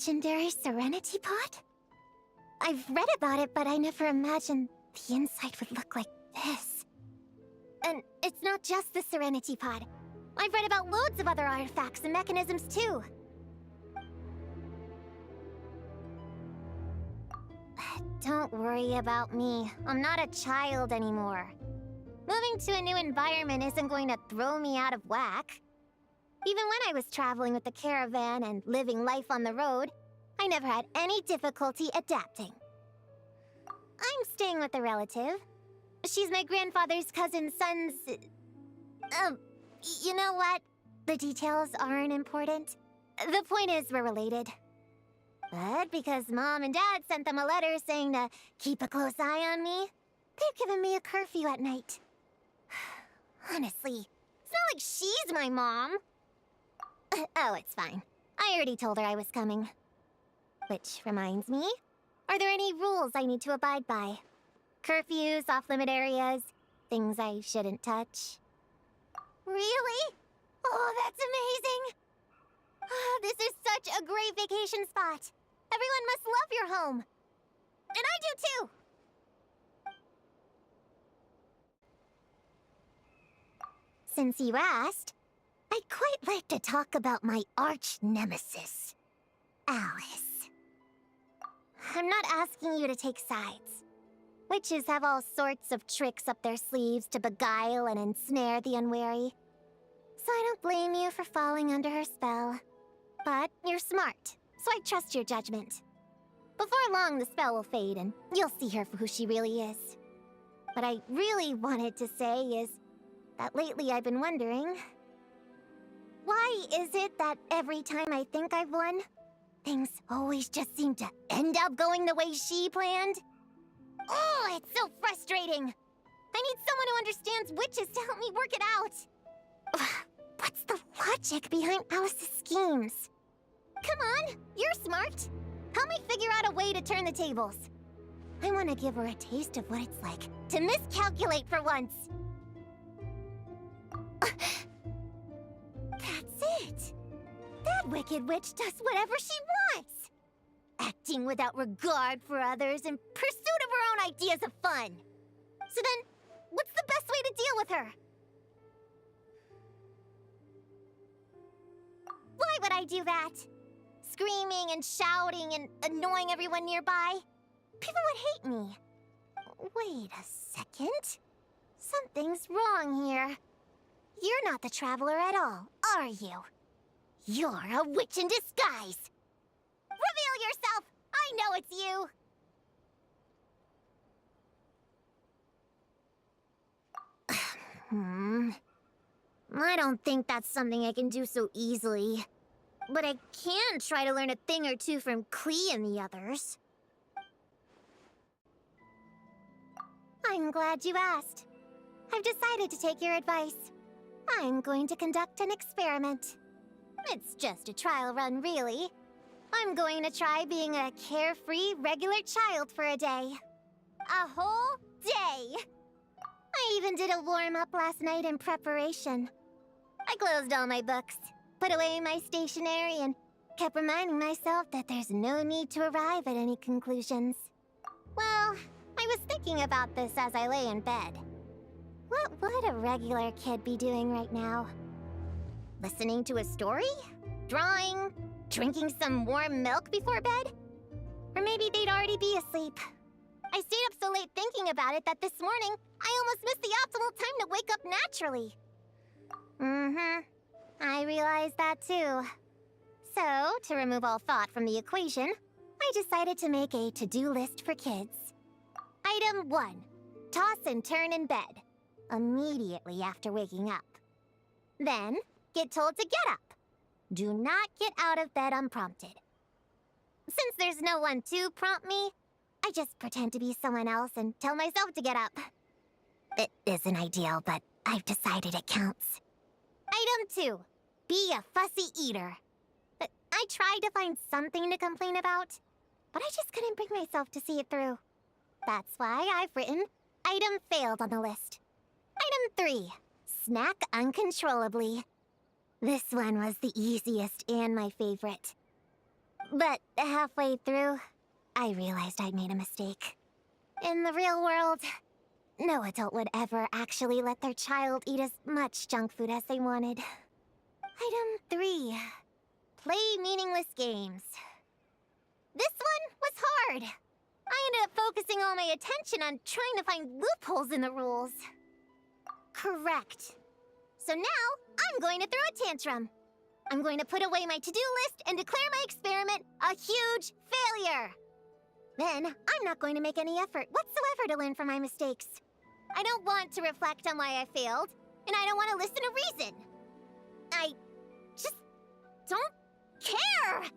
legendary Serenity Pot? I've read about it, but I never imagined the inside would look like this. And it's not just the Serenity Pod. I've read about loads of other artifacts and mechanisms too. Don't worry about me. I'm not a child anymore. Moving to a new environment isn't going to throw me out of whack. Even when I was traveling with the caravan and living life on the road, I never had any difficulty adapting. I'm staying with a relative. She's my grandfather's cousin's son's... you know what? The details aren't important. The point is we're related. But because Mom and Dad sent them a letter saying to keep a close eye on me, they've given me a curfew at night. Honestly, it's not like she's my mom. Oh, it's fine. I already told her I was coming. Which reminds me, are there any rules I need to abide by? Curfews, off-limit areas, things I shouldn't touch? Really? Oh, that's amazing! Oh, this is such a great vacation spot. Everyone must love your home. And I do too! Since you asked, I'd quite like to talk about my arch-nemesis, Alice. I'm not asking you to take sides. Witches have all sorts of tricks up their sleeves to beguile and ensnare the unwary. So I don't blame you for falling under her spell. But you're smart, so I trust your judgment. Before long, the spell will fade and you'll see her for who she really is. What I really wanted to say is that lately I've been wondering, why is it that every time I think I've won, things always just seem to end up going the way she planned? Oh, it's so frustrating! I need someone who understands witches to help me work it out! What's the logic behind Alice's schemes? Come on, you're smart! Help me figure out a way to turn the tables. I want to give her a taste of what it's like to miscalculate for once. That's it! That wicked witch does whatever she wants! Acting without regard for others in pursuit of her own ideas of fun. So then, what's the best way to deal with her? Why would I do that? Screaming and shouting and annoying everyone nearby? People would hate me. Wait a second. Something's wrong here. You're not the traveler at all, are you? You're a witch in disguise! Reveal yourself! I know it's you! I don't think that's something I can do so easily. But I can try to learn a thing or two from Klee and the others. I'm glad you asked. I've decided to take your advice. I'm going to conduct an experiment. It's just a trial run, really. I'm going to try being a carefree, regular child for a day. A whole day! I even did a warm-up last night in preparation. I closed all my books, put away my stationery, and kept reminding myself that there's no need to arrive at any conclusions. Well, I was thinking about this as I lay in bed. What would a regular kid be doing right now? Listening to a story? Drawing? Drinking some warm milk before bed? Or maybe they'd already be asleep. I stayed up so late thinking about it that this morning, I almost missed the optimal time to wake up naturally. I realized that too. So, to remove all thought from the equation, I decided to make a to-do list for kids. Item 1. Toss and turn in bed. Immediately after waking up. Then, get told to get up. Do not get out of bed unprompted. Since there's no one to prompt me, I just pretend to be someone else and tell myself to get up. It isn't ideal, but I've decided it counts. Item 2. Be a fussy eater. I tried to find something to complain about, but I just couldn't bring myself to see it through. That's why I've written item failed on the list. Item 3. Snack uncontrollably. This one was the easiest and my favorite. But halfway through, I realized I'd made a mistake. In the real world, no adult would ever actually let their child eat as much junk food as they wanted. Item 3. Play meaningless games. This one was hard. I ended up focusing all my attention on trying to find loopholes in the rules. Correct. So now, I'm going to throw a tantrum. I'm going to put away my to-do list and declare my experiment a huge failure. Then, I'm not going to make any effort whatsoever to learn from my mistakes. I don't want to reflect on why I failed, and I don't want to listen to reason. I just don't care!